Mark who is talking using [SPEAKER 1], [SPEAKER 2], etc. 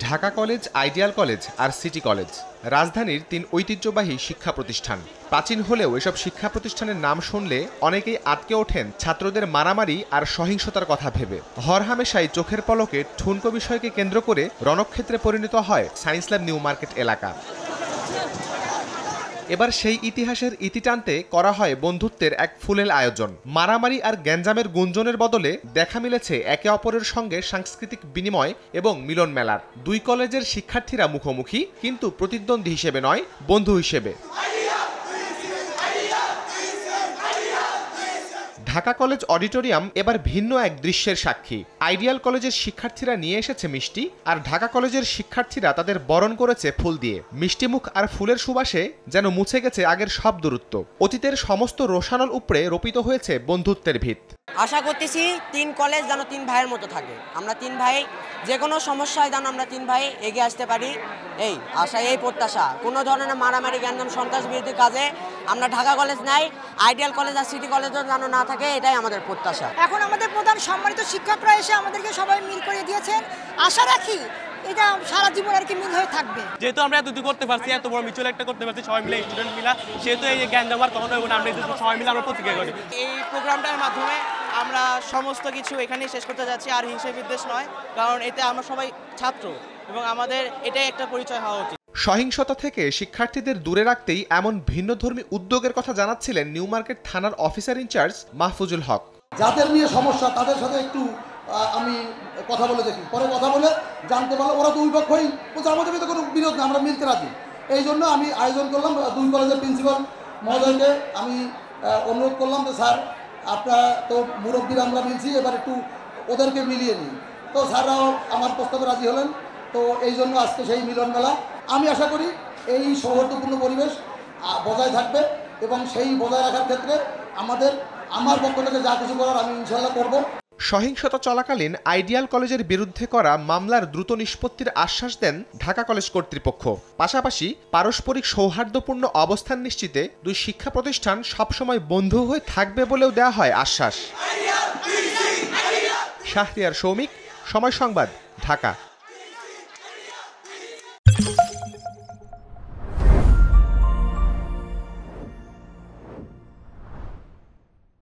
[SPEAKER 1] Dhaka college, ideal college আর city college রাজধানীর ৩ ঐতিহ্যবাহী শিক্ষা প্রতিষ্ঠান। প্রাচীন হলেও এসব শিক্ষা প্রতিষ্ঠানের নাম শুনলে অনেকেই আটকে ওঠেন ছাত্রদের মারামারি আর সহিংসতার কথা ভেবে। হরহামেশাই চোখের পলকে ঠুনকো বিষয়কে কেন্দ্র করে রণক্ষেত্রে পরিণত হয় সায়েন্স ল্যাব নিউ মার্কেট এলাকা। এবার সেই ইতিহাসের ইতি টানতে করা হয় বন্ধুত্বের এক ফুলেল আয়োজন। মারামারি আর গ্যাঞ্জামের গুঞ্জনের বদলে দেখা মিলেছে একে অপরের সঙ্গে সাংস্কৃতিক বিনিময় এবং মিলন মেলার। দুই কলেজের শিক্ষার্থীরা মুখোমুখি, কিন্তু প্রতিদ্বন্দ্বী হিসেবে নয়, বন্ধু হিসেবে। ঢাকা কলেজ অডিটোরিয়াম এবার ভিন্ন এক দৃশ্যের সাক্ষী। আইডিয়াল কলেজের শিক্ষার্থীরা নিয়ে এসেছে মিষ্টি, আর ঢাকা কলেজের শিক্ষার্থীরা তাদের বরণ করেছে ফুল দিয়ে। মিষ্টিমুখ আর ফুলের সুবাসে যেন মুছে গেছে আগের সব দূরত্ব। অতীতের সমস্ত রোশানল উপড়ে রোপিত হয়েছে বন্ধুত্বের ভিত।
[SPEAKER 2] আশা করতেছি ৩ কলেজ যেন ৩ ভাইয়ের মতো থাকে। আমরা ৩ ভাই, যে কোনো সমস্যায় যেন আমরা 3 ভাই এগিয়ে আসতে পারি, এই আশা, এই প্রত্যাশা। কোনো ধরনের মারামারি, গ্যাঞ্জাম, সন্ত্রাস বিরোধী কাজে আমরা ঢাকা কলেজ নাই, আইডিয়াল কলেজ আর সিটি কলেজও যেন না থাকে, এটাই আমাদের প্রত্যাশা।
[SPEAKER 3] এখন আমাদের প্রধান সম্মানিত শিক্ষকরা এসে আমাদেরকে সবাই মিল করে দিয়েছেন। আশা রাখি এটা সারা জীবন আর কি মিল হয়ে থাকবে।
[SPEAKER 4] যেহেতু আমরা এত করতে পারছি, এত বড় মিউচুয়াল একটা করতে পারছি সবাই মিলে, স্টুডেন্ট মিলা, সেহেতু এই গ্যাঞ্জাম আর কখনো হবে না। আমরা সবাই মিলে আমরা প্রতিক্রিয়া করি।
[SPEAKER 5] এই প্রোগ্রামটার মাধ্যমে আমরা সমস্ত কিছু এখানেই শেষ করতে যাচ্ছি, আর হিংসা বিদ্বেষ নয়, কারণ এতে আমরা সবাই ছাত্র এবং আমাদের এটাই একটা পরিচয় হওয়া উচিত।
[SPEAKER 1] সহিংসতা থেকে শিক্ষার্থীদের দূরে রাখতেই এমন ভিন্নধর্মী উদ্যোগের কথা জানাচ্ছিলেন নিউ মার্কেট থানার অফিসার ইনচার্জ মাহফুজুল হক।
[SPEAKER 6] যাদের নিয়ে সমস্যা তাদের সাথে একটু আমি কথা বলে দেখি, পরে কথা বলে জানতে পারলাম ওরা দুই পক্ষই আমাদের ভিতরে কোনো বিরোধ না, আমরা মিলতে রাজি। এই জন্য আমি আয়োজন করলাম, 2 কলেজের প্রিন্সিপাল মহোদয়কে আমি অনুরোধ করলাম যে স্যার, আপনারা তো মুরব্বীরা আমরা মিলছি, এবার একটু ওদেরকে মিলিয়ে নিই। তো স্যাররাও আমার প্রস্তাবে রাজি হলেন। তো এই জন্য আজকে সেই মিলন মেলা। আমি আশা করি এই সৌহার্দ্যপূর্ণ পরিবেশ বজায় থাকবে এবং সেই বজায় রাখার ক্ষেত্রে আমার পক্ষ থেকে যা কিছু করার আমি ইনশাল্লাহ করব।
[SPEAKER 1] সহিংসতা চলাকালীন আইডিয়াল কলেজের বিরুদ্ধে করা মামলার দ্রুত নিষ্পত্তির আশ্বাস দেন ঢাকা কলেজ কর্তৃপক্ষ। পাশাপাশি পারস্পরিক সৌহার্দ্যপূর্ণ অবস্থান নিশ্চিতে দুই শিক্ষা প্রতিষ্ঠান সবসময় বন্ধু হয়ে থাকবে বলেও দেওয়া হয় আশ্বাস। শাহরিয়ার সৌমিক, সময় সংবাদ, ঢাকা।